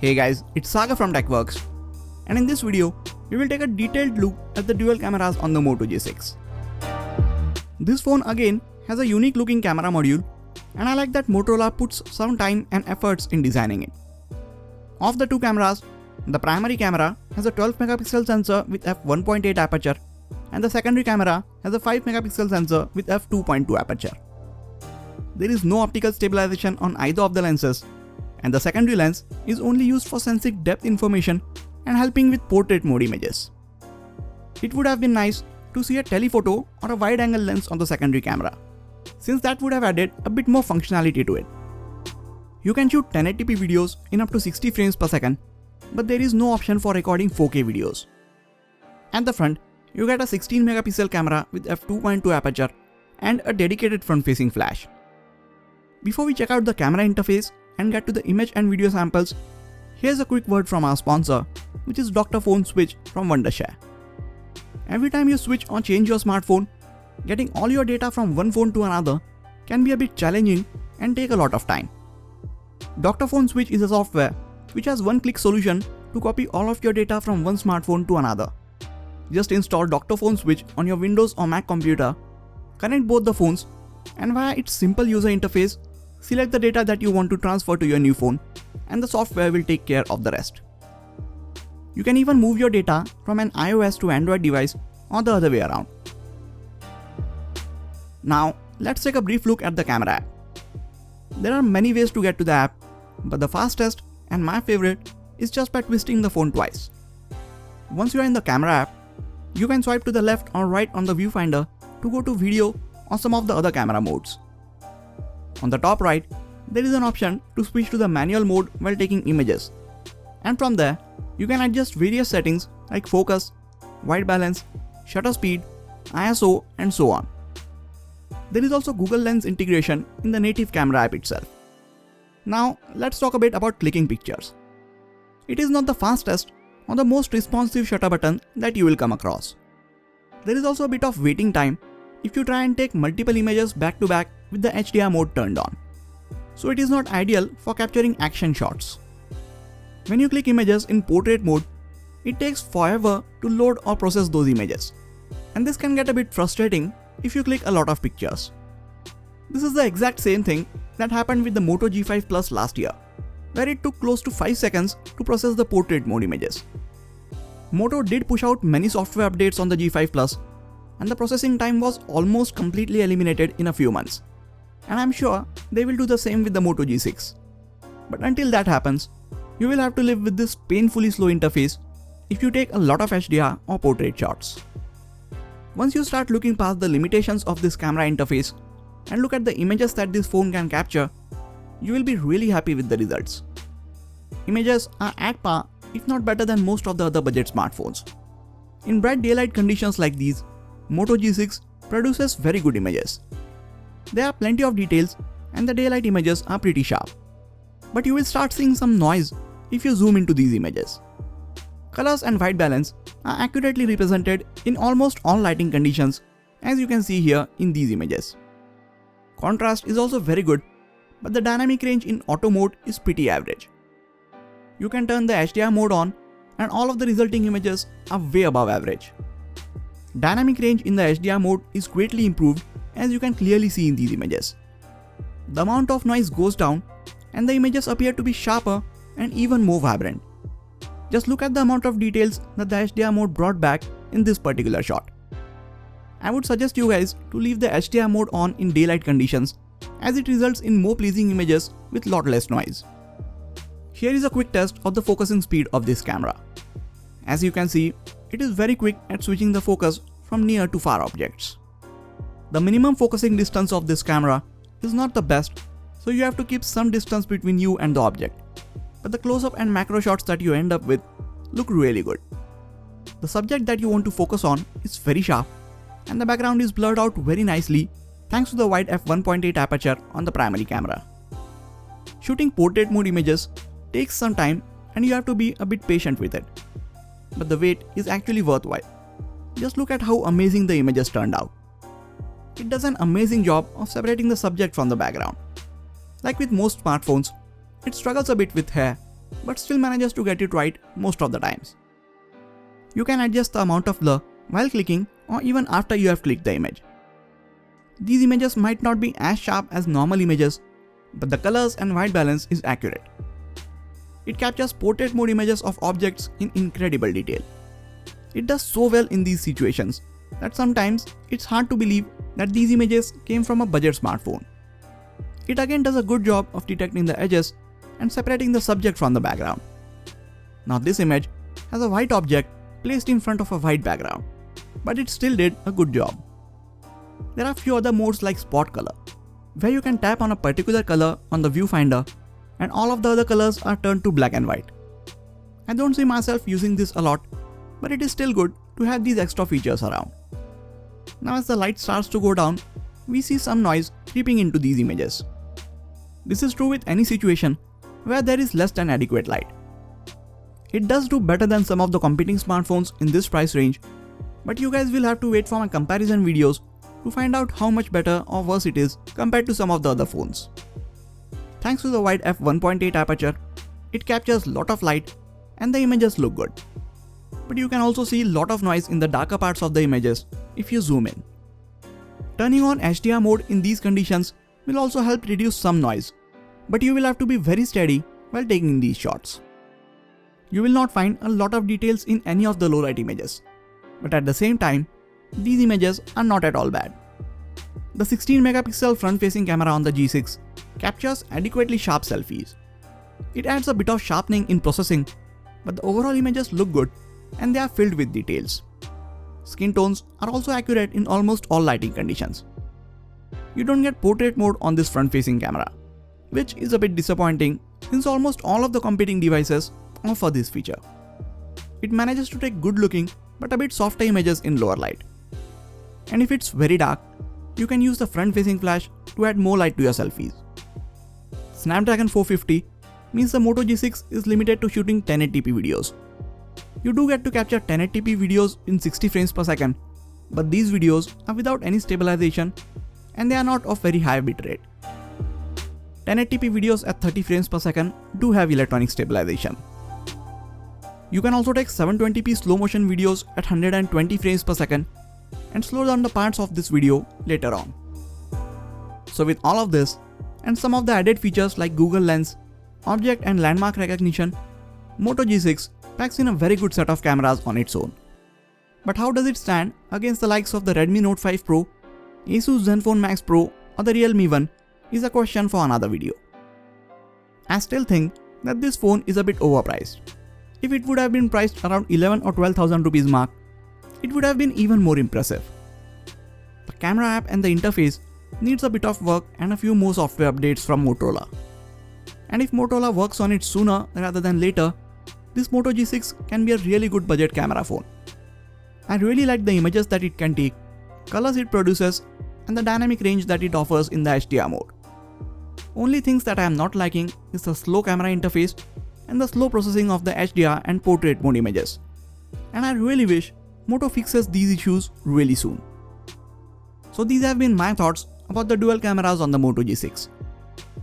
Hey guys, it's Saga from TechWorks, and in this video, we will take a detailed look at the dual cameras on the Moto G6. This phone again has a unique looking camera module, and I like that Motorola puts some time and efforts in designing it. Of the two cameras, the primary camera has a 12 megapixel sensor with f1.8 aperture, and the secondary camera has a 5 megapixel sensor with f2.2 aperture. There is no optical stabilization on either of the lenses, and the secondary lens is only used for sensing depth information and helping with portrait mode images. It would have been nice to see a telephoto or a wide angle lens on the secondary camera, since that would have added a bit more functionality to it. You can shoot 1080p videos in up to 60 frames per second, but there is no option for recording 4K videos. At the front, you get a 16 megapixel camera with f2.2 aperture and a dedicated front-facing flash. Before we check out the camera interface and get to the image and video samples, here's a quick word from our sponsor, which is Dr. Phone Switch from Wondershare. Every time you switch or change your smartphone, getting all your data from one phone to another can be a bit challenging and take a lot of time. Dr. Phone Switch is a software which has one-click solution to copy all of your data from one smartphone to another. Just install Dr. Phone Switch on your Windows or Mac computer, connect both the phones, and via its simple user interface, select the data that you want to transfer to your new phone, and the software will take care of the rest. You can even move your data from an iOS to Android device or the other way around. Now, let's take a brief look at the camera app. There are many ways to get to the app, but the fastest and my favorite is just by twisting the phone twice. Once you are in the camera app, you can swipe to the left or right on the viewfinder to go to video or some of the other camera modes. On the top right, there is an option to switch to the manual mode while taking images. And from there, you can adjust various settings like focus, white balance, shutter speed, ISO, and so on. There is also Google Lens integration in the native camera app itself. Now, let's talk a bit about clicking pictures. It is not the fastest or the most responsive shutter button that you will come across. There is also a bit of waiting time if you try and take multiple images back to back with the HDR mode turned on. So it is not ideal for capturing action shots. When you click images in portrait mode, it takes forever to load or process those images. And this can get a bit frustrating if you click a lot of pictures. This is the exact same thing that happened with the Moto G5 Plus last year, where it took close to 5 seconds to process the portrait mode images. Moto did push out many software updates on the G5 Plus, and the processing time was almost completely eliminated in a few months. And I'm sure they will do the same with the Moto G6. But until that happens, you will have to live with this painfully slow interface if you take a lot of HDR or portrait shots. Once you start looking past the limitations of this camera interface and look at the images that this phone can capture, you will be really happy with the results. Images are at par, if not better than most of the other budget smartphones. In bright daylight conditions like these, Moto G6 produces very good images. There are plenty of details and the daylight images are pretty sharp. But you will start seeing some noise if you zoom into these images. Colors and white balance are accurately represented in almost all lighting conditions, as you can see here in these images. Contrast is also very good, but the dynamic range in auto mode is pretty average. You can turn the HDR mode on and all of the resulting images are way above average. Dynamic range in the HDR mode is greatly improved, as you can clearly see in these images. The amount of noise goes down and the images appear to be sharper and even more vibrant. Just look at the amount of details that the HDR mode brought back in this particular shot. I would suggest you guys to leave the HDR mode on in daylight conditions, as it results in more pleasing images with lot less noise. Here is a quick test of the focusing speed of this camera. As you can see, it is very quick at switching the focus from near to far objects. The minimum focusing distance of this camera is not the best, so you have to keep some distance between you and the object. But the close-up and macro shots that you end up with look really good. The subject that you want to focus on is very sharp, and the background is blurred out very nicely thanks to the wide f1.8 aperture on the primary camera. Shooting portrait mode images takes some time and you have to be a bit patient with it. But the wait is actually worthwhile. Just look at how amazing the images turned out. It does an amazing job of separating the subject from the background. Like with most smartphones, it struggles a bit with hair, but still manages to get it right most of the times. You can adjust the amount of blur while clicking or even after you have clicked the image. These images might not be as sharp as normal images, but the colors and white balance is accurate. It captures portrait mode images of objects in incredible detail. It does so well in these situations that sometimes it's hard to believe that these images came from a budget smartphone. It again does a good job of detecting the edges and separating the subject from the background. Now this image has a white object placed in front of a white background, but it still did a good job. There are few other modes like spot color, where you can tap on a particular color on the viewfinder and all of the other colors are turned to black and white. I don't see myself using this a lot, but it is still good to have these extra features around. Now as the light starts to go down, we see some noise creeping into these images. This is true with any situation where there is less than adequate light. It does do better than some of the competing smartphones in this price range, but you guys will have to wait for my comparison videos to find out how much better or worse it is compared to some of the other phones. Thanks to the wide f1.8 aperture, it captures lot of light and the images look good. But you can also see lot of noise in the darker parts of the images if you zoom in. Turning on HDR mode in these conditions will also help reduce some noise, but you will have to be very steady while taking these shots. You will not find a lot of details in any of the low light images, but at the same time, these images are not at all bad. The 16 megapixel front facing camera on the G6 captures adequately sharp selfies. It adds a bit of sharpening in processing, but the overall images look good and they are filled with details. Skin tones are also accurate in almost all lighting conditions. You don't get portrait mode on this front facing camera, which is a bit disappointing since almost all of the competing devices offer this feature. It manages to take good looking but a bit softer images in lower light. And if it's very dark, you can use the front facing flash to add more light to your selfies. Snapdragon 450 means the Moto G6 is limited to shooting 1080p videos. You do get to capture 1080p videos in 60 frames per second, but these videos are without any stabilization and they are not of very high bitrate. 1080p videos at 30 frames per second do have electronic stabilization. You can also take 720p slow motion videos at 120 frames per second and slow down the parts of this video later on. So with all of this and some of the added features like Google Lens, object and landmark recognition, Moto G6 packs in a very good set of cameras on its own. But how does it stand against the likes of the Redmi Note 5 Pro, Asus Zenfone Max Pro or the Realme One is a question for another video. I still think that this phone is a bit overpriced. If it would have been priced around 11 or 12,000 rupees mark, it would have been even more impressive. The camera app and the interface needs a bit of work and a few more software updates from Motorola. And if Motorola works on it sooner rather than later, this Moto G6 can be a really good budget camera phone. I really like the images that it can take, colors it produces, and the dynamic range that it offers in the HDR mode. Only things that I am not liking is the slow camera interface and the slow processing of the HDR and Portrait mode images. And I really wish Moto fixes these issues really soon. So these have been my thoughts about the dual cameras on the Moto G6.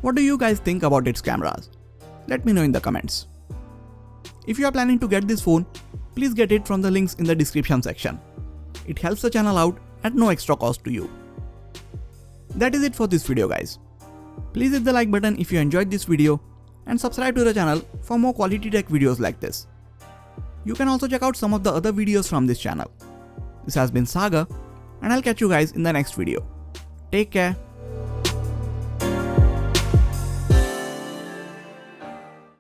What do you guys think about its cameras? Let me know in the comments. If you are planning to get this phone, please get it from the links in the description section. It helps the channel out at no extra cost to you. That is it for this video guys. Please hit the like button if you enjoyed this video and subscribe to the channel for more quality tech videos like this. You can also check out some of the other videos from this channel. This has been Sagar and I'll catch you guys in the next video. Take care.